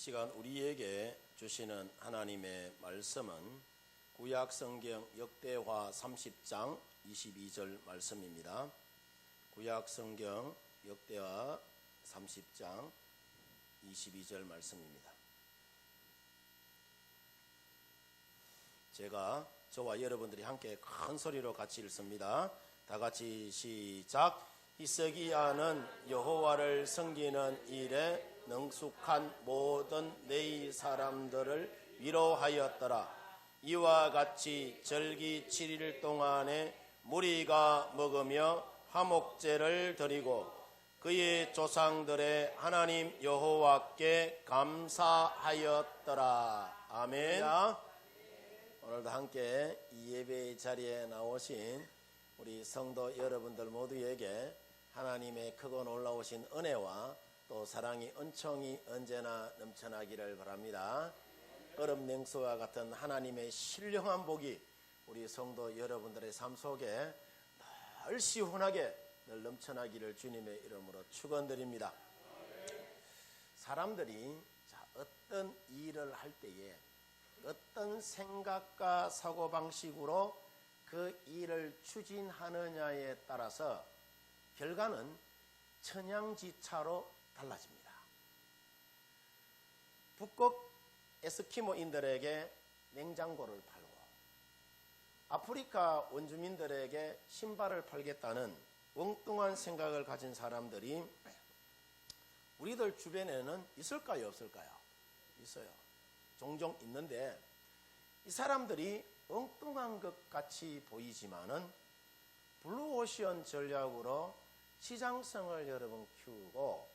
시간 우리에게 주시는 하나님의 말씀은 구약 성경 역대하 30장 22절 말씀입니다. 구약 성경 역대하 30장 22절 말씀입니다. 제가 저와 여러분들이 함께 큰 소리로 같이 읽습니다. 다 같이 시작. 히스기야는 여호와를 섬기는 일에 능숙한 모든 네이 사람들을 위로하였더라. 이와 같이 절기 7일 동안에 무리가 먹으며 화목제를 드리고 그의 조상들의 하나님 여호와께 감사하였더라. 아멘. 오늘도 함께 이 예배의 자리에 나오신 우리 성도 여러분들 모두에게 하나님의 크고 놀라우신 은혜와 또 사랑이 은총이 언제나 넘쳐나기를 바랍니다. 얼음 냉수와 같은 하나님의 신령한 복이 우리 성도 여러분들의 삶 속에 늘 시원하게 늘 넘쳐나기를 주님의 이름으로 축원드립니다. 사람들이 어떤 일을 할 때에 어떤 생각과 사고방식으로 그 일을 추진하느냐에 따라서 결과는 천양지차로 달라집니다. 북극 에스키모인들에게 냉장고를 팔고 아프리카 원주민들에게 신발을 팔겠다는 엉뚱한 생각을 가진 사람들이 우리들 주변에는 있을까요, 없을까요? 있어요. 종종 있는데 이 사람들이 엉뚱한 것 같이 보이지만은 블루오션 전략으로 시장성을 여러분 키우고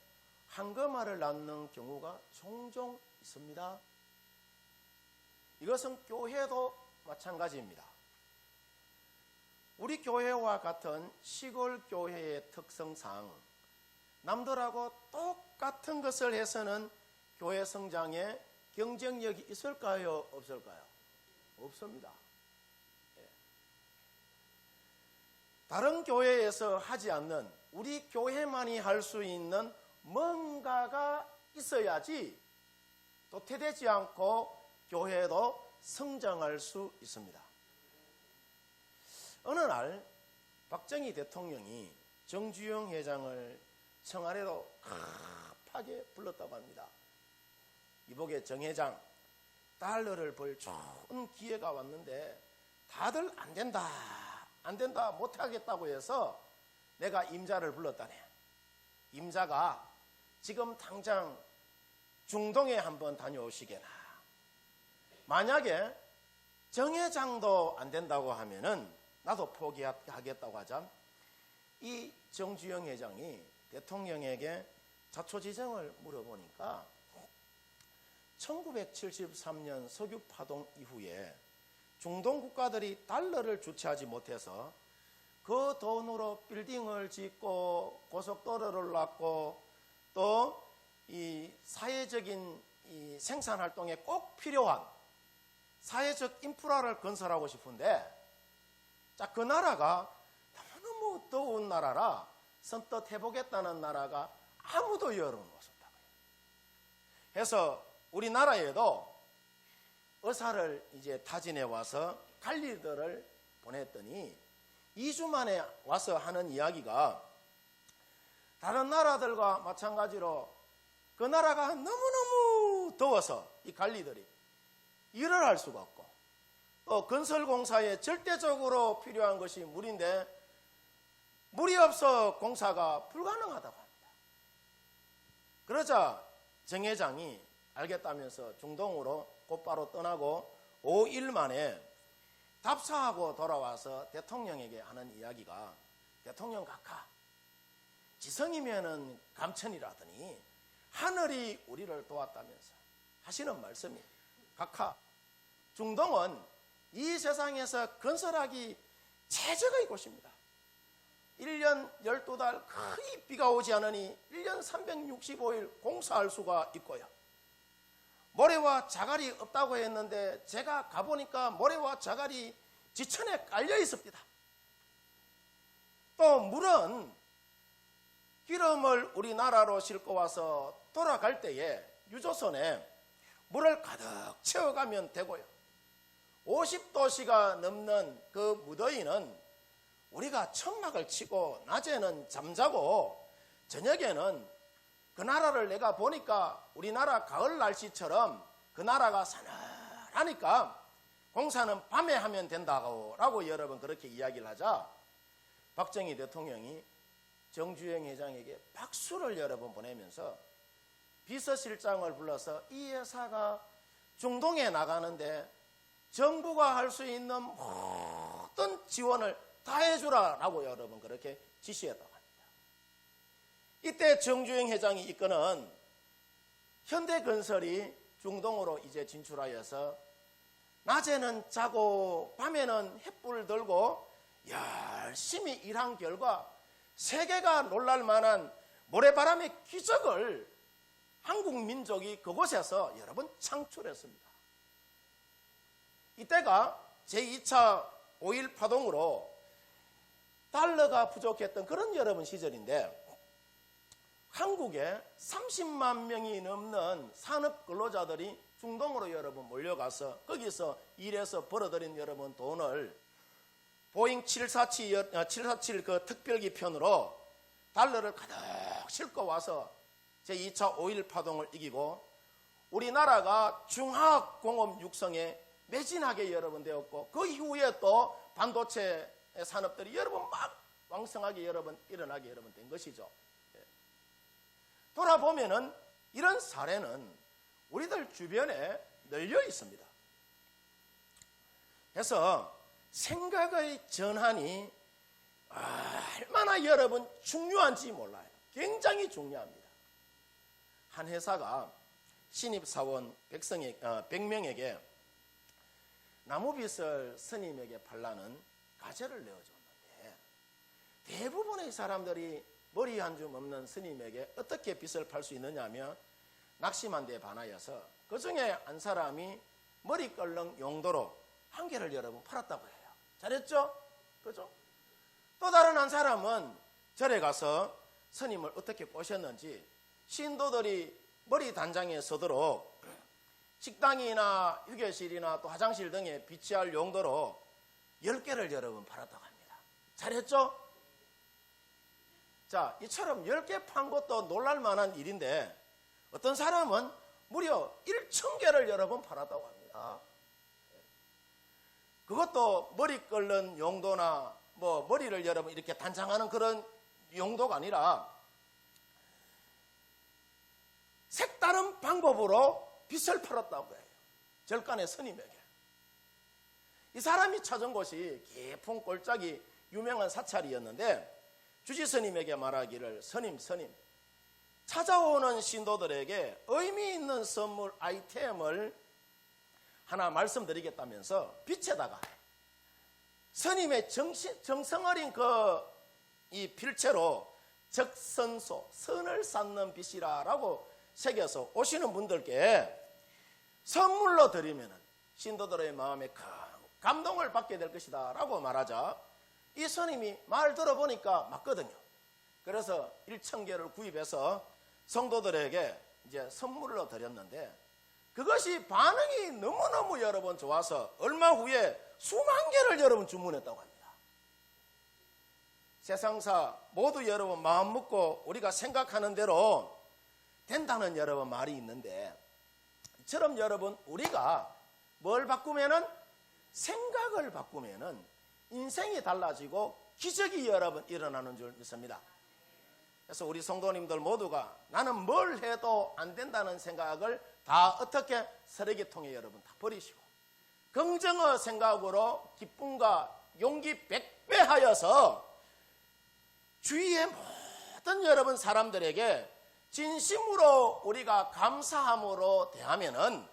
황금알을 낳는 경우가 종종 있습니다. 이것은 교회도 마찬가지입니다. 우리 교회와 같은 시골 교회의 특성상 남들하고 똑같은 것을 해서는 교회 성장에 경쟁력이 있을까요, 없을까요? 없습니다. 다른 교회에서 하지 않는 우리 교회만이 할 수 있는 뭔가가 있어야지 도태되지 않고 교회도 성장할 수 있습니다. 어느 날 박정희 대통령이 정주영 회장을 청와대로 급하게 불렀다고 합니다. 이복의 정 회장, 달러를 벌 좋은 기회가 왔는데 다들 안 된다 못하겠다고 해서 내가 임자를 불렀다네. 임자가 지금 당장 중동에 한번 다녀오시게나. 만약에 정 회장도 안 된다고 하면은 나도 포기하겠다고 하자. 이 정주영 회장이 대통령에게 자초지정을 물어보니까 1973년 석유파동 이후에 중동 국가들이 달러를 주체하지 못해서 그 돈으로 빌딩을 짓고 고속도로를 놨고 또 이 사회적인 이 생산활동에 꼭 필요한 사회적 인프라를 건설하고 싶은데 그 나라가 너무 더운 나라라 선뜻 해보겠다는 나라가 아무도 열어놓았었다고요. 해서 우리나라에도 의사를 이제 타진해 와서 관리들을 보냈더니 2주 만에 와서 하는 이야기가 다른 나라들과 마찬가지로 그 나라가 너무너무 더워서 이 관리들이 일을 할 수가 없고 또 건설공사에 절대적으로 필요한 것이 물인데 물이 없어 공사가 불가능하다고 합니다. 그러자 정 회장이 알겠다면서 중동으로 곧바로 떠나고 5일 만에 답사하고 돌아와서 대통령에게 하는 이야기가 대통령 각하 지성이면은 감천이라더니 하늘이 우리를 도왔다면서 하시는 말씀이 각하 중동은 이 세상에서 건설하기 최적의 곳입니다. 1년 12달 거의 비가 오지 않으니 1년 365일 공사할 수가 있고요. 모래와 자갈이 없다고 했는데 제가 가보니까 모래와 자갈이 지천에 깔려 있습니다. 또 물은 기름을 우리나라로 싣고 와서 돌아갈 때에 유조선에 물을 가득 채워가면 되고요. 50도씨가 넘는 그 무더위는 우리가 천막을 치고 낮에는 잠자고 저녁에는 그 나라를 내가 보니까 우리나라 가을 날씨처럼 그 나라가 서늘하니까 공사는 밤에 하면 된다고 여러분 그렇게 이야기를 하자 박정희 대통령이 정주행 회장에게 박수를 여러분 보내면서 비서실장을 불러서 이 회사가 중동에 나가는데 정부가 할 수 있는 모든 지원을 다 해주라라고 여러분 그렇게 지시했다고 합니다. 이때 정주행 회장이 이끄는 현대건설이 중동으로 이제 진출하여서 낮에는 자고 밤에는 햇불을 들고 열심히 일한 결과 세계가 놀랄 만한 모래바람의 기적을 한국 민족이 그곳에서 여러분 창출했습니다. 이때가 제2차 5.1 파동으로 달러가 부족했던 그런 여러분 시절인데 한국에 30만 명이 넘는 산업 근로자들이 중동으로 여러분 몰려가서 거기서 일해서 벌어들인 여러분 돈을 보잉 747 그 특별기 편으로 달러를 가득 싣고 와서 제2차 5.1 파동을 이기고 우리나라가 중화공업 육성에 매진하게 여러분 되었고 그 이후에 또 반도체 산업들이 여러분 막 왕성하게 여러분 일어나게 여러분 된 것이죠. 돌아보면은 이런 사례는 우리들 주변에 널려 있습니다. 그래서 생각의 전환이 얼마나 여러분 중요한지 몰라요. 굉장히 중요합니다. 한 회사가 신입사원 100명에게 나무빚을 스님에게 팔라는 과제를 내어줬는데 대부분의 사람들이 머리 한 줌 없는 스님에게 어떻게 빚을 팔 수 있느냐 하면 낙심한 데 반하여서 그 중에 한 사람이 머리 끓는 용도로 한 개를 여러분 팔았다고 해요. 잘했죠? 그죠? 또 다른 한 사람은 절에 가서 스님을 어떻게 꼬셨는지 신도들이 머리 단장에 서도록 식당이나 휴게실이나 또 화장실 등에 비치할 용도로 10개를 여러분 팔았다고 합니다. 잘했죠? 자, 이처럼 10개 판 것도 놀랄만한 일인데 어떤 사람은 무려 1,000개를 여러분 팔았다고 합니다. 그것도 머리 끓는 용도나 뭐 머리를 여러분 이렇게 단장하는 그런 용도가 아니라 색다른 방법으로 빚을 팔았다고 해요. 절간의 스님에게. 이 사람이 찾은 곳이 깊은 골짜기 유명한 사찰이었는데 주지 스님에게 말하기를 스님 찾아오는 신도들에게 의미 있는 선물 아이템을 하나 말씀드리겠다면서 빚에다가 스님의 정성어린 이 필체로 적선소 선을 쌓는 빚이라고 새겨서 오시는 분들께 선물로 드리면 신도들의 마음에 큰 감동을 받게 될 것이다 라고 말하자 이 스님이 말 들어보니까 맞거든요. 그래서 1,000개를 구입해서 성도들에게 이제 선물로 드렸는데 그것이 반응이 너무너무 여러분 좋아서 얼마 후에 수만 개를 여러분 주문했다고 합니다. 세상사 모두 여러분 마음 먹고 우리가 생각하는 대로 된다는 여러분 말이 있는데 이처럼 여러분 우리가 뭘 바꾸면은 생각을 바꾸면은 인생이 달라지고 기적이 여러분 일어나는 줄 믿습니다. 그래서 우리 성도님들 모두가 나는 뭘 해도 안 된다는 생각을 다 어떻게 쓰레기통에 여러분 다 버리시고 긍정의 생각으로 기쁨과 용기 100배 하여서 주위의 모든 여러분 사람들에게 진심으로 우리가 감사함으로 대하면은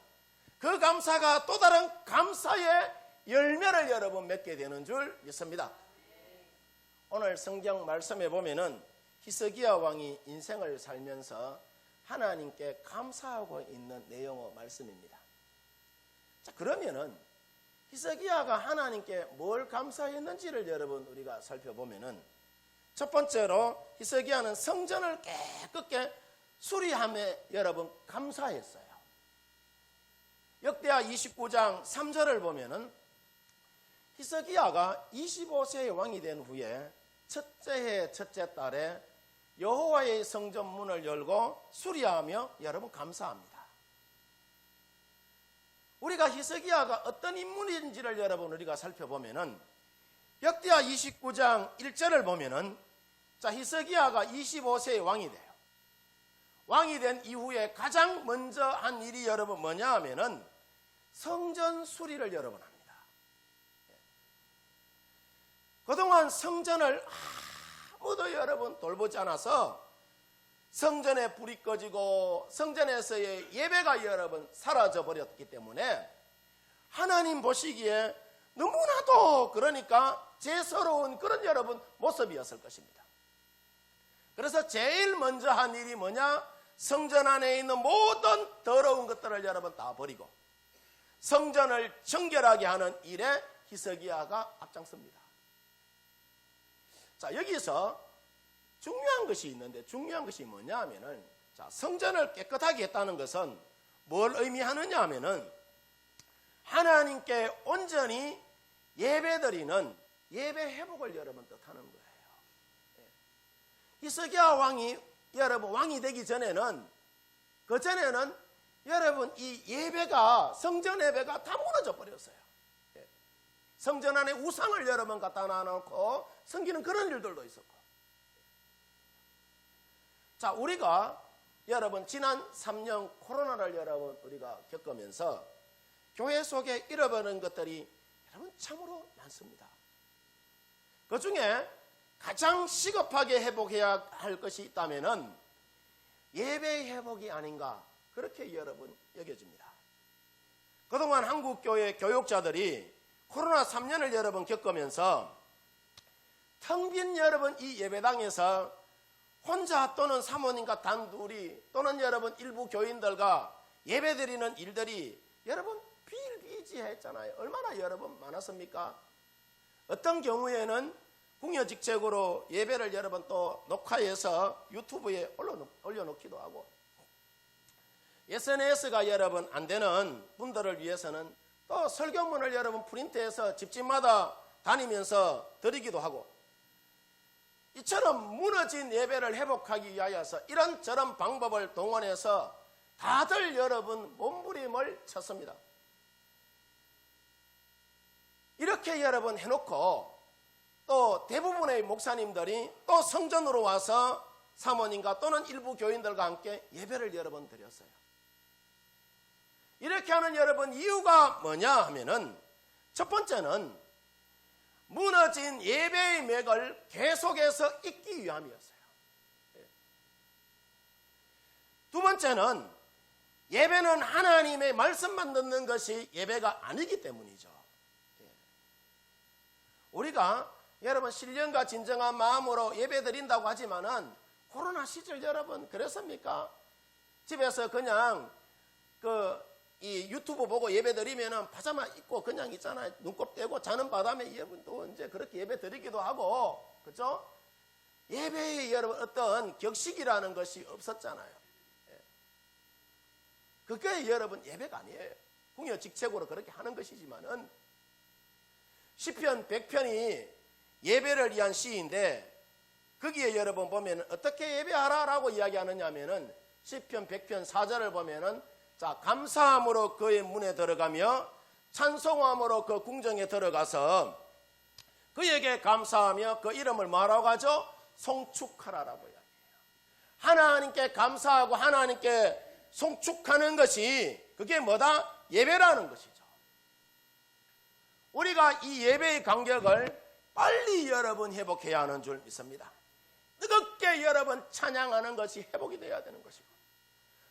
그 감사가 또 다른 감사의 열매를 여러분 맺게 되는 줄 믿습니다. 오늘 성경 말씀에 보면은 히스기야 왕이 인생을 살면서 하나님께 감사하고 있는 내용의 말씀입니다. 자, 그러면은 히스기야가 하나님께 뭘 감사했는지를 여러분 우리가 살펴보면은 첫 번째로 히스기야는 성전을 깨끗게 수리함에 여러분 감사했어요. 역대하 29장 3절을 보면은 히스기야가 25세의 왕이 된 후에 첫째 해 첫째 달에 여호와의 성전 문을 열고 수리하며 여러분 감사합니다. 우리가 히스기야가 어떤 인물인지를 여러분 우리가 살펴보면은 역대하 29장 1절을 보면은 자, 히스기야가 25세의 왕이 돼요. 왕이 된 이후에 가장 먼저 한 일이 여러분 뭐냐 하면은 성전 수리를 여러분 합니다. 그동안 성전을 아무도 여러분 돌보지 않아서 성전에 불이 꺼지고 성전에서의 예배가 여러분 사라져 버렸기 때문에 하나님 보시기에 너무나도 그러니까 죄스러운 그런 여러분 모습이었을 것입니다. 그래서 제일 먼저 한 일이 뭐냐? 성전 안에 있는 모든 더러운 것들을 여러분 다 버리고 성전을 정결하게 하는 일에 히스기야가 앞장섭니다. 자, 여기서 중요한 것이 있는데 중요한 것이 뭐냐 하면은 자, 성전을 깨끗하게 했다는 것은 뭘 의미하느냐 하면은 하나님께 온전히 예배드리는 예배 회복을 여러분 뜻하는 거예요. 히스기야 왕이 여러분 왕이 되기 전에는 그 전에는 여러분 이 예배가 성전 예배가 다 무너져 버렸어요. 성전 안에 우상을 여러분 갖다 놔놓고 섬기는 그런 일들도 있었고. 자, 우리가 여러분 지난 3년 코로나를 여러분 우리가 겪으면서 교회 속에 잃어버린 것들이 여러분 참으로 많습니다. 그 중에 가장 시급하게 회복해야 할 것이 있다면은 예배 회복이 아닌가 그렇게 여러분 여겨집니다. 그동안 한국교회 교육자들이 코로나 3년을 여러분 겪으면서 텅 빈 여러분 이 예배당에서 혼자 또는 사모님과 단둘이 또는 여러분 일부 교인들과 예배드리는 일들이 여러분 비일비재했잖아요. 얼마나 여러분 많았습니까? 어떤 경우에는 궁여직책으로 예배를 여러분 또 녹화해서 유튜브에 올려놓기도 하고 SNS가 여러분 안 되는 분들을 위해서는 또 설교문을 여러분 프린트해서 집집마다 다니면서 드리기도 하고 이처럼 무너진 예배를 회복하기 위하여서 이런저런 방법을 동원해서 다들 여러분 몸부림을 쳤습니다. 이렇게 여러분 해놓고 또 대부분의 목사님들이 또 성전으로 와서 사모님과 또는 일부 교인들과 함께 예배를 여러분 드렸어요. 이렇게 하는 여러분 이유가 뭐냐 하면은 첫 번째는 무너진 예배의 맥을 계속해서 잇기 위함이었어요. 두 번째는 예배는 하나님의 말씀만 듣는 것이 예배가 아니기 때문이죠. 우리가 여러분 신령과 진정한 마음으로 예배 드린다고 하지만은 코로나 시절 여러분 그랬습니까? 집에서 그냥 이 유튜브 보고 예배 드리면은 파자마 입고 그냥 있잖아요. 눈곱 떼고 자는 바람에 여러분도 이제 그렇게 예배 드리기도 하고, 그죠? 예배에 여러분 어떤 격식이라는 것이 없었잖아요. 그게 여러분 예배가 아니에요. 궁여직책으로 그렇게 하는 것이지만은 시편 100편이 예배를 위한 시인데 거기에 여러분 보면 어떻게 예배하라라고 이야기하느냐 하면은 시편 100편 4절을 보면은 자, 감사함으로 그의 문에 들어가며 찬송함으로 그 궁정에 들어가서 그에게 감사하며 그 이름을 뭐라고 하죠? 송축하라라고 이야기해요. 하나님께 감사하고 하나님께 송축하는 것이 그게 뭐다? 예배라는 것이죠. 우리가 이 예배의 간격을 빨리 여러분 회복해야 하는 줄 믿습니다. 뜨겁게 여러분 찬양하는 것이 회복이 되어야 되는 것이고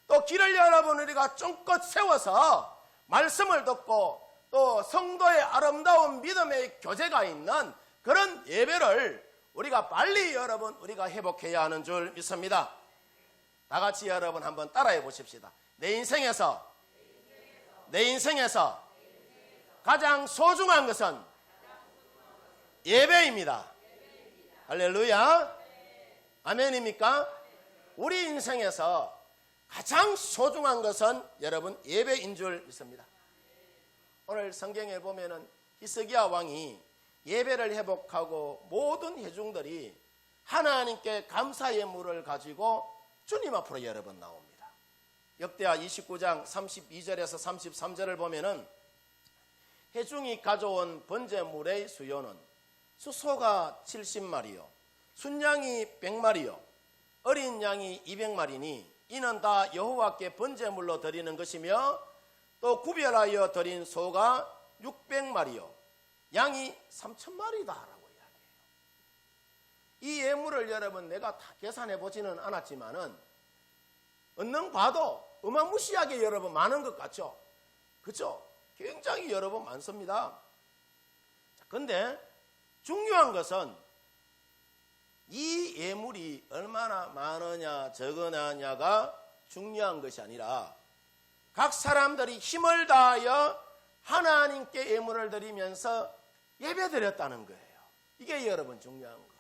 또 길을 여러분 우리가 쫑긋 세워서 말씀을 듣고 또 성도의 아름다운 믿음의 교제가 있는 그런 예배를 우리가 빨리 여러분 우리가 회복해야 하는 줄 믿습니다. 다 같이 여러분 한번 따라해 보십시다. 내 인생에서 가장 소중한 것은 예배입니다. 할렐루야. 아멘입니까? 우리 인생에서 가장 소중한 것은 여러분 예배인 줄 믿습니다. 오늘 성경에 보면은 히스기야 왕이 예배를 회복하고 모든 회중들이 하나님께 감사의 물을 가지고 주님 앞으로 여러 번 나옵니다. 역대하 29장 32절에서 33절을 보면은 회중이 가져온 번제물의 수요는 수소가 70마리요 순양이 100마리요 어린 양이 200마리니 이는 다 여호와께 번제물로 드리는 것이며 또 구별하여 드린 소가 600마리요 양이 3,000마리다라고 이야기해요. 이 예물을 여러분 내가 다 계산해 보지는 않았지만은 언능 봐도 어마무시하게 여러분 많은 것 같죠? 그렇죠? 굉장히 여러 번 많습니다. 그런데 중요한 것은 이 예물이 얼마나 많으냐 적으냐가 중요한 것이 아니라 각 사람들이 힘을 다하여 하나님께 예물을 드리면서 예배드렸다는 거예요. 이게 여러분 중요한 거예요.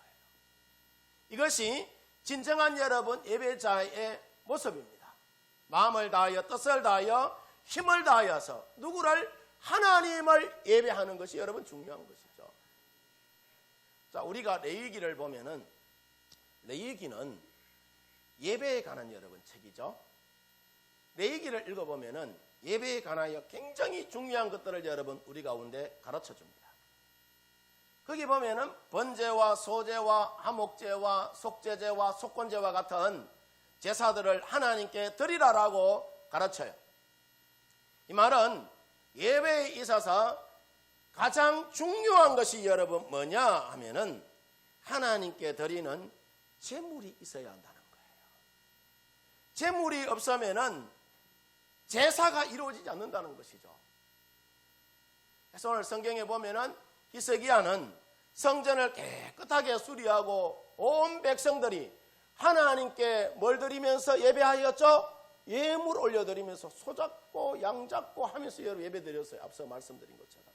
이것이 진정한 여러분 예배자의 모습입니다. 마음을 다하여 뜻을 다하여 힘을 다하여서 누구를 하나님을 예배하는 것이 여러분 중요한 것이죠. 자, 우리가 레위기를 보면은 레위기는 예배에 관한 여러분 책이죠. 레위기를 읽어보면은 예배에 관하여 굉장히 중요한 것들을 여러분 우리 가운데 가르쳐 줍니다. 거기 보면은 번제와 소제와 화목제와 속죄제와 속건제와 같은 제사들을 하나님께 드리라라고 가르쳐요. 이 말은 예배에 있어서 가장 중요한 것이 여러분 뭐냐 하면은 하나님께 드리는 제물이 있어야 한다는 거예요. 제물이 없으면은 제사가 이루어지지 않는다는 것이죠. 그래서 오늘 성경에 보면은 히스기야는 성전을 깨끗하게 수리하고 온 백성들이 하나님께 뭘 드리면서 예배하였죠? 예물 올려드리면서 소 잡고 양 잡고 하면서 예배 드렸어요. 앞서 말씀드린 것처럼.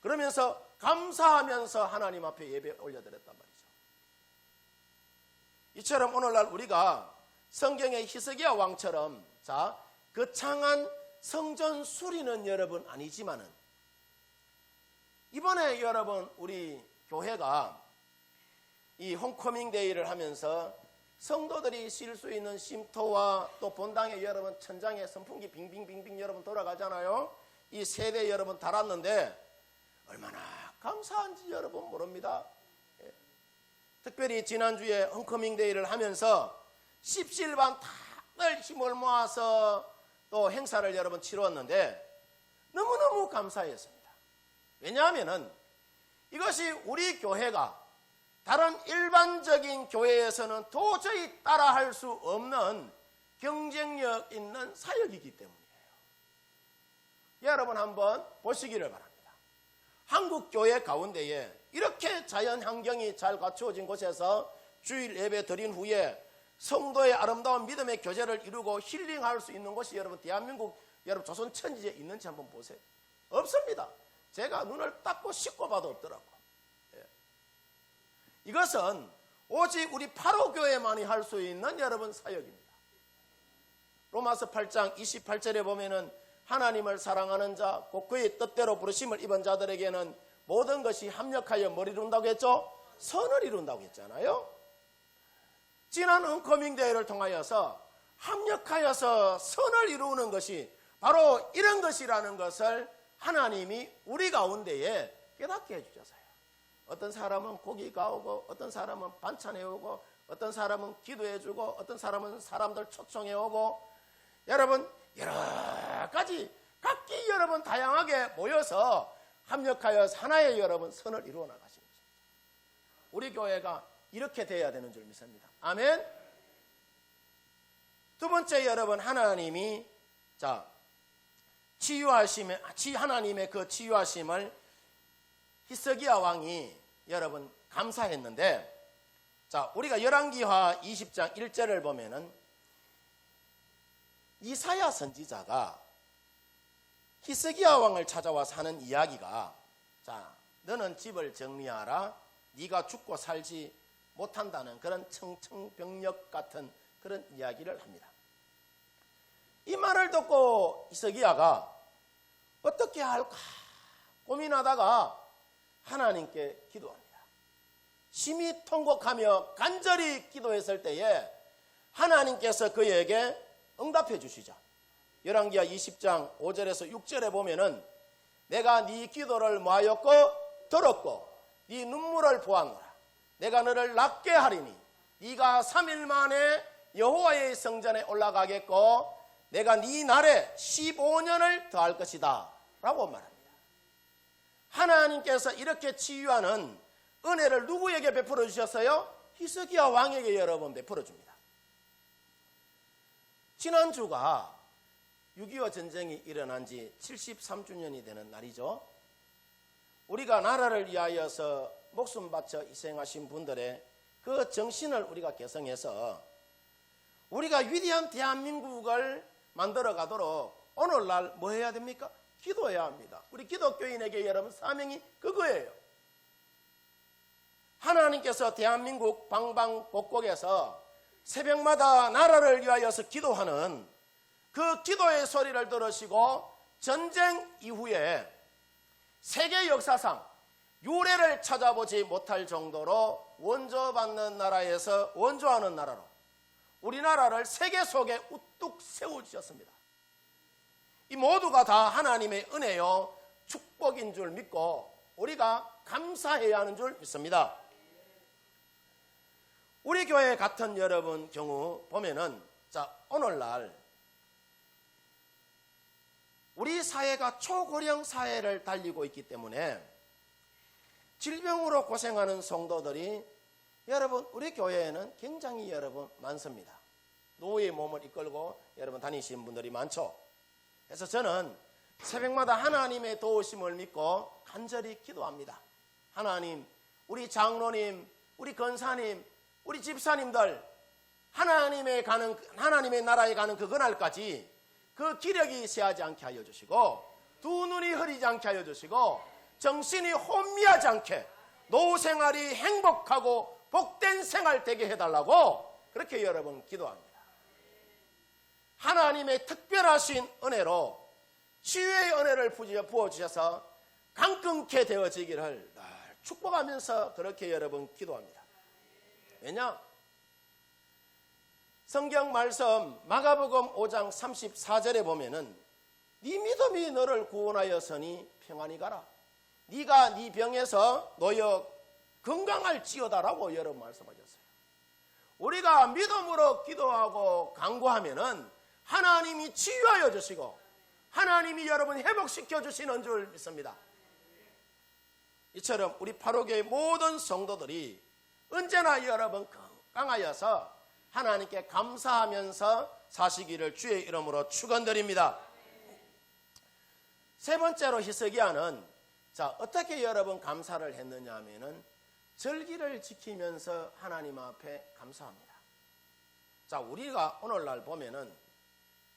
그러면서 감사하면서 하나님 앞에 예배 올려드렸단 말이죠. 이처럼 오늘날 우리가 성경의 히스기야 왕처럼 거창한 성전 수리는 여러분 아니지만은 이번에 여러분 우리 교회가 이 홈커밍 데이를 하면서 성도들이 쉴 수 있는 쉼터와 또 본당에 여러분 천장에 선풍기 빙빙빙빙 여러분 돌아가잖아요. 이 세대 여러분 달았는데 얼마나 감사한지 여러분 모릅니다. 예. 특별히 지난주에 홈커밍 데이를 하면서 십실반 다들 힘을 모아서 또 행사를 여러분 치루었는데 너무너무 감사했습니다. 왜냐하면은 이것이 우리 교회가 다른 일반적인 교회에서는 도저히 따라할 수 없는 경쟁력 있는 사역이기 때문이에요. 여러분 한번 보시기를 바랍니다. 한국 교회 가운데에 이렇게 자연 환경이 잘 갖추어진 곳에서 주일 예배 드린 후에 성도의 아름다운 믿음의 교제를 이루고 힐링할 수 있는 곳이 여러분 대한민국 여러분 조선 천지에 있는지 한번 보세요. 없습니다. 제가 눈을 닦고 씻고 봐도 없더라고. 예. 이것은 오직 우리 파로교회만이 할 수 있는 여러분 사역입니다. 로마서 8장 28절에 보면은 하나님을 사랑하는 자, 곧 그의 뜻대로 부르심을 입은 자들에게는 모든 것이 합력하여 뭘 이룬다고 했죠? 선을 이룬다고 했잖아요. 지난 홈커밍 대회를 통하여서 합력하여서 선을 이루는 것이 바로 이런 것이라는 것을 하나님이 우리 가운데에 깨닫게 해주셨어요. 어떤 사람은 고기 가오고 어떤 사람은 반찬해 오고 어떤 사람은 기도해 주고 어떤 사람은 사람들 초청해 오고 여러분 여러 가지 각기 여러분 다양하게 모여서 합력하여 하나의 여러분 선을 이루어 나가시는 것입니다. 우리 교회가 이렇게 돼야 되는 줄 믿습니다. 아멘. 두 번째 여러분 하나님이 하나님의 그 치유하심을 히스기야 왕이 여러분 감사했는데 우리가 열왕기하 20장 1절을 보면은 이사야 선지자가 히스기야 왕을 찾아와서 하는 이야기가 너는 집을 정리하라 네가 죽고 살지 못한다는 그런 청청병력 같은 그런 이야기를 합니다. 이 말을 듣고 히스기야가 어떻게 할까 고민하다가 하나님께 기도합니다. 심히 통곡하며 간절히 기도했을 때에 하나님께서 그에게 응답해 주시죠. 열왕기하 20장 5절에서 6절에 보면은 내가 네 기도를 모하였고 들었고 네 눈물을 보았노라. 내가 너를 낫게 하리니 네가 3일 만에 여호와의 성전에 올라가겠고 내가 네 날에 15년을 더할 것이다 라고 말합니다. 하나님께서 이렇게 치유하는 은혜를 누구에게 베풀어 주셨어요? 히스기야 왕에게 여러 번 베풀어 줍니다. 지난주가 6.25 전쟁이 일어난 지 73주년이 되는 날이죠. 우리가 나라를 위하여서 목숨 바쳐 희생하신 분들의 그 정신을 우리가 계승해서 우리가 위대한 대한민국을 만들어 가도록 오늘날 뭐 해야 됩니까? 기도해야 합니다. 우리 기독교인에게 여러분 사명이 그거예요. 하나님께서 대한민국 방방곡곡에서 새벽마다 나라를 위하여서 기도하는 그 기도의 소리를 들으시고 전쟁 이후에 세계 역사상 유례를 찾아보지 못할 정도로 원조받는 나라에서 원조하는 나라로 우리나라를 세계 속에 우뚝 세우셨습니다. 이 모두가 다 하나님의 은혜요 축복인 줄 믿고 우리가 감사해야 하는 줄 믿습니다. 우리 교회 같은 여러분 경우 보면은 오늘날 우리 사회가 초고령 사회를 달리고 있기 때문에 질병으로 고생하는 성도들이 여러분 우리 교회에는 굉장히 여러분 많습니다. 노후의 몸을 이끌고 여러분 다니시는 분들이 많죠. 그래서 저는 새벽마다 하나님의 도우심을 믿고 간절히 기도합니다. 하나님, 우리 장로님, 우리 권사님, 우리 집사님들 하나님의 나라에 가는 그 그날까지 그 기력이 쇠하지 않게 하여 주시고 두 눈이 흐리지 않게 하여 주시고 정신이 혼미하지 않게 노후 생활이 행복하고 복된 생활 되게 해달라고 그렇게 여러분 기도합니다. 하나님의 특별하신 은혜로 치유의 은혜를 부어주셔서 강건케 되어지기를 늘 축복하면서 그렇게 여러분 기도합니다. 왜냐? 성경 말씀 마가복음 5장 34절에 보면은 네 믿음이 너를 구원하였으니 평안히 가라. 네가 네 병에서 놓여 건강할지어다라고 여러분 말씀하셨어요. 우리가 믿음으로 기도하고 간구하면은 하나님이 치유하여 주시고 하나님이 여러분 회복시켜 주시는 줄 믿습니다. 이처럼 우리 파로교의 모든 성도들이 언제나 여러분 건강하여서 하나님께 감사하면서 사시기를 주의 이름으로 축원드립니다. 세 번째로 히스기야는 어떻게 여러분 감사를 했느냐 하면은 절기를 지키면서 하나님 앞에 감사합니다. 우리가 오늘날 보면은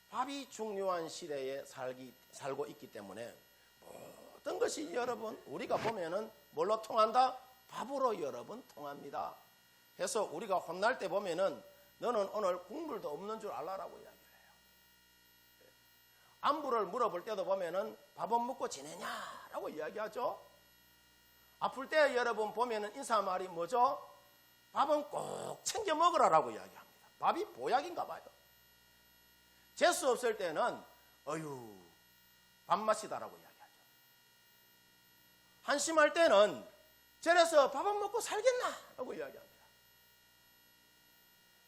밥이 중요한 시대에 살고 있기 때문에 모든 것이 여러분 우리가 보면은 뭘로 통한다? 밥으로 여러분 통합니다. 그래서 우리가 혼날 때 보면은 너는 오늘 국물도 없는 줄 알라라고 이야기를 해요. 안부를 물어볼 때도 보면은 밥은 먹고 지내냐라고 이야기하죠. 아플 때 여러분 보면은 인사말이 뭐죠? 밥은 꼭 챙겨 먹으라라고 이야기합니다. 밥이 보약인가 봐요. 재수 없을 때는 어휴 밥맛이다라고 이야기하죠. 한심할 때는 저래서 밥은 먹고 살겠나라고 이야기합니다.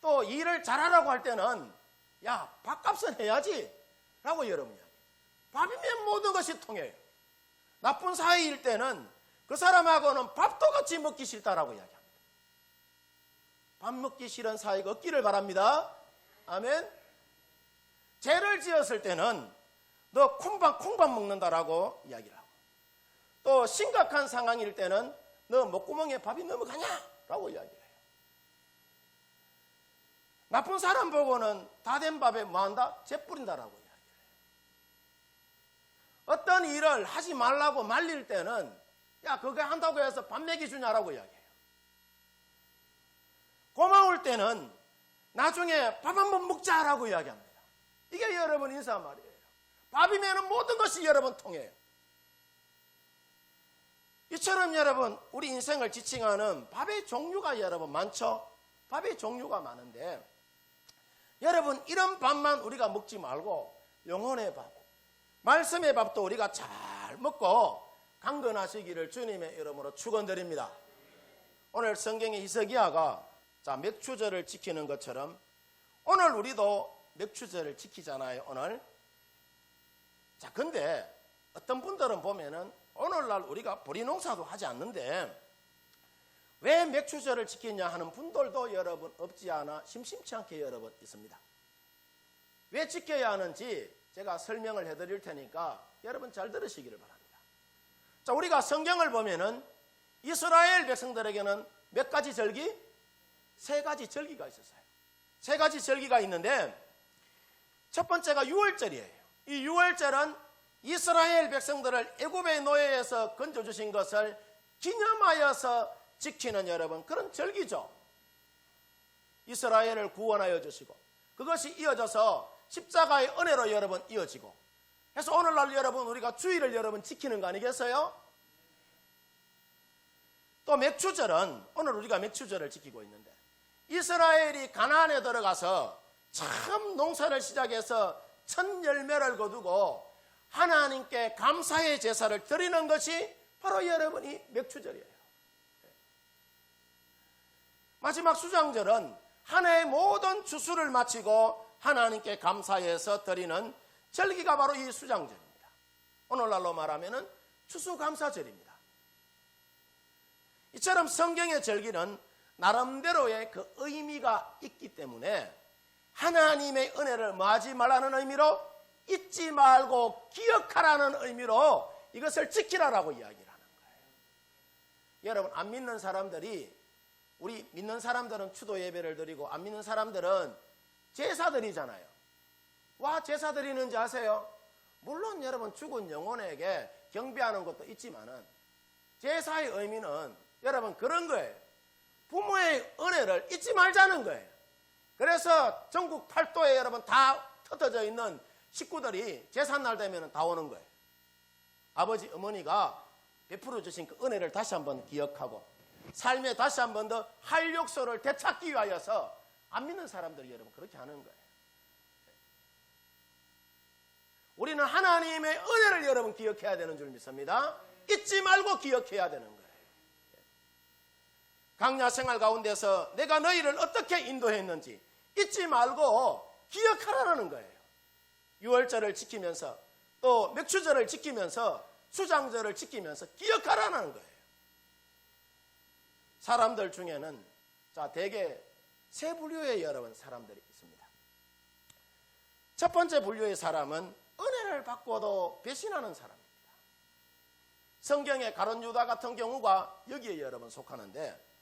또 일을 잘하라고 할 때는 야 밥값은 해야지 라고 여러분 이야기해요. 밥이면 모든 것이 통해요. 나쁜 사이일 때는 그 사람하고는 밥도 같이 먹기 싫다라고 이야기합니다. 밥 먹기 싫은 사이가 없기를 바랍니다. 아멘. 죄를 지었을 때는 너 콩밥 먹는다라고 이야기를 하고 또 심각한 상황일 때는 너 목구멍에 밥이 넘어가냐라고 이야기를 해요. 나쁜 사람 보고는 다 된 밥에 뭐한다? 재 뿌린다라고 이야기를 해요. 어떤 일을 하지 말라고 말릴 때는 야 그거 한다고 해서 밥 먹이 주냐라고 이야기해요. 고마울 때는 나중에 밥 한번 먹자라고 이야기합니다. 이게 여러분 인사말이에요. 밥이면 모든 것이 여러분 통해요. 이처럼 여러분 우리 인생을 지칭하는 밥의 종류가 여러분 많죠. 밥의 종류가 많은데 여러분 이런 밥만 우리가 먹지 말고 영혼의 밥, 말씀의 밥도 우리가 잘 먹고 강건하시기를 주님의 이름으로 축원드립니다. 오늘 성경의 히스기야가 맥추절을 지키는 것처럼 오늘 우리도 맥추절을 지키잖아요. 오늘. 근데 어떤 분들은 보면은 오늘날 우리가 보리농사도 하지 않는데 왜 맥추절을 지키냐 하는 분들도 여러분 없지 않아 심심치 않게 여러분 있습니다. 왜 지켜야 하는지 제가 설명을 해드릴 테니까 여러분 잘 들으시기를 바랍니다. 우리가 성경을 보면은 이스라엘 백성들에게는 몇 가지 절기? 3가지 절기가 있었어요. 3가지 절기가 있는데 첫 번째가 유월절이에요. 이 유월절은 이스라엘 백성들을 애굽의 노예에서 건져주신 것을 기념하여서 지키는 여러분 그런 절기죠. 이스라엘을 구원하여 주시고 그것이 이어져서 십자가의 은혜로 여러분 이어지고 그래서 오늘날 여러분 우리가 주일을 여러분 지키는 거 아니겠어요? 또 맥추절은 오늘 우리가 맥추절을 지키고 있는데 이스라엘이 가나안에 들어가서 참 농사를 시작해서 첫 열매를 거두고 하나님께 감사의 제사를 드리는 것이 바로 여러분이 맥추절이에요. 마지막 수장절은 한 해의 모든 추수를 마치고 하나님께 감사해서 드리는 절기가 바로 이 수장절입니다. 오늘날로 말하면 추수감사절입니다. 이처럼 성경의 절기는 나름대로의 그 의미가 있기 때문에 하나님의 은혜를 뭐하지 말라는 의미로 잊지 말고 기억하라는 의미로 이것을 지키라라고 이야기를 하는 거예요. 여러분 안 믿는 사람들이 우리 믿는 사람들은 추도 예배를 드리고 안 믿는 사람들은 제사 드리잖아요. 와 제사 드리는지 아세요? 물론 여러분 죽은 영혼에게 경배하는 것도 있지만은 제사의 의미는 여러분 그런 거예요. 부모의 은혜를 잊지 말자는 거예요. 그래서 전국 팔도에 여러분 다 흩어져 있는 식구들이 제삿날 되면 다 오는 거예요. 아버지 어머니가 베풀어 주신 그 은혜를 다시 한번 기억하고 삶에 다시 한번 더 활력소를 되찾기 위하여서 안 믿는 사람들이 여러분 그렇게 하는 거예요. 우리는 하나님의 은혜를 여러분 기억해야 되는 줄 믿습니다. 잊지 말고 기억해야 되는 거예요. 광야 생활 가운데서 내가 너희를 어떻게 인도했는지 잊지 말고 기억하라는 거예요. 유월절을 지키면서 또 맥추절을 지키면서 수장절을 지키면서 기억하라는 거예요. 사람들 중에는 대개 3부류의 여러분 사람들이 있습니다. 첫 번째 부류의 사람은 은혜를 받고도 배신하는 사람입니다. 성경의 가룟 유다 같은 경우가 여기에 여러분 속하는데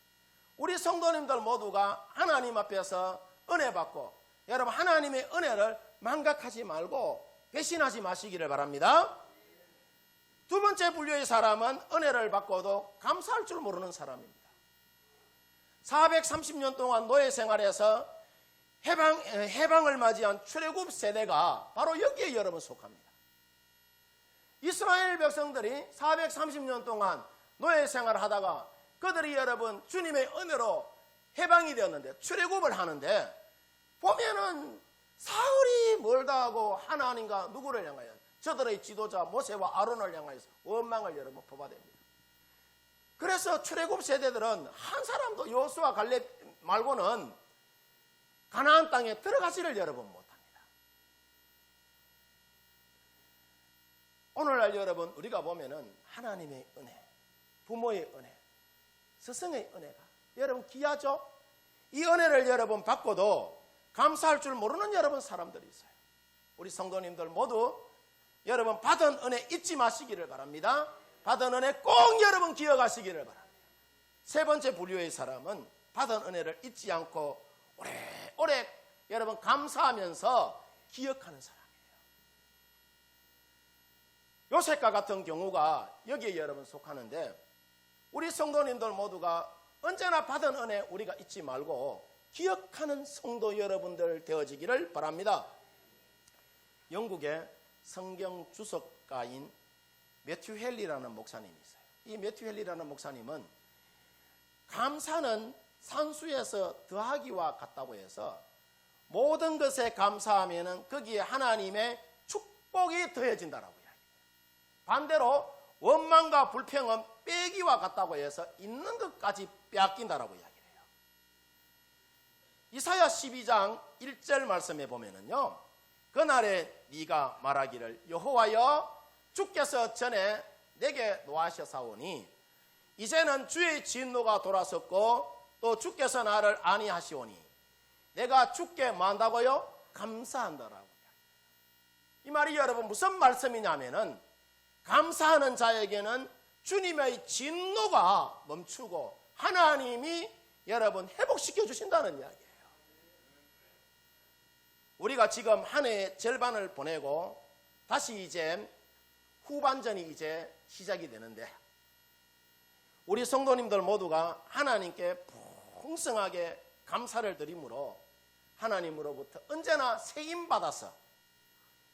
우리 성도님들 모두가 하나님 앞에서 은혜 받고 여러분 하나님의 은혜를 망각하지 말고 배신하지 마시기를 바랍니다. 두 번째 분류의 사람은 은혜를 받고도 감사할 줄 모르는 사람입니다. 430년 동안 노예 생활에서 해방을 맞이한 출애굽 세대가 바로 여기에 여러분 속합니다. 이스라엘 백성들이 430년 동안 노예 생활을 하다가 그들이 여러분 주님의 은혜로 해방이 되었는데 출애굽을 하는데 보면은 사흘이 멀다 하고 하나님과 누구를 향하여 저들의 지도자 모세와 아론을 향하여서 원망을 여러분 뽑아댑니다. 그래서 출애굽 세대들은 한 사람도 여호수아 갈렙 말고는 가나안 땅에 들어가지를 여러분 못합니다. 오늘날 여러분 우리가 보면은 하나님의 은혜, 부모의 은혜, 스승의 은혜가 여러분 귀하죠? 이 은혜를 여러분 받고도 감사할 줄 모르는 여러분 사람들이 있어요. 우리 성도님들 모두 여러분 받은 은혜 잊지 마시기를 바랍니다. 받은 은혜 꼭 여러분 기억하시기를 바랍니다. 세 번째 부류의 사람은 받은 은혜를 잊지 않고 오래오래 여러분 감사하면서 기억하는 사람이에요. 요셉과 같은 경우가 여기에 여러분 속하는데 우리 성도님들 모두가 언제나 받은 은혜 우리가 잊지 말고 기억하는 성도 여러분들 되어지기를 바랍니다. 영국의 성경 주석가인 매튜 헨리라는 목사님이 있어요. 이 매튜 헨리라는 목사님은 감사는 산수에서 더하기와 같다고 해서 모든 것에 감사하면은 거기에 하나님의 축복이 더해진다라고 이야기해요. 반대로 원망과 불평은 빼기와 같다고 해서 있는 것까지 빼앗긴다라고 이야기해요. 이사야 12장 1절 말씀에 보면은요, 그날에 네가 말하기를 여호와여 주께서 전에 내게 노하셨사오니 이제는 주의 진노가 돌아섰고 또 주께서 나를 안위하시오니 내가 주께 뭐 한다고요? 감사한다라고. 이 말이 여러분 무슨 말씀이냐면은 감사하는 자에게는 주님의 진노가 멈추고 하나님이 여러분 회복시켜 주신다는 이야기예요. 우리가 지금 한 해의 절반을 보내고 다시 이제 후반전이 이제 시작이 되는데 우리 성도님들 모두가 하나님께 풍성하게 감사를 드림으로 하나님으로부터 언제나 세임받아서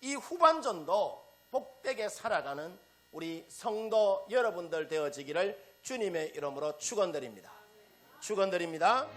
이 후반전도 복되게 살아가는 우리 성도 여러분들 되어지기를 주님의 이름으로 축원드립니다. 축원드립니다.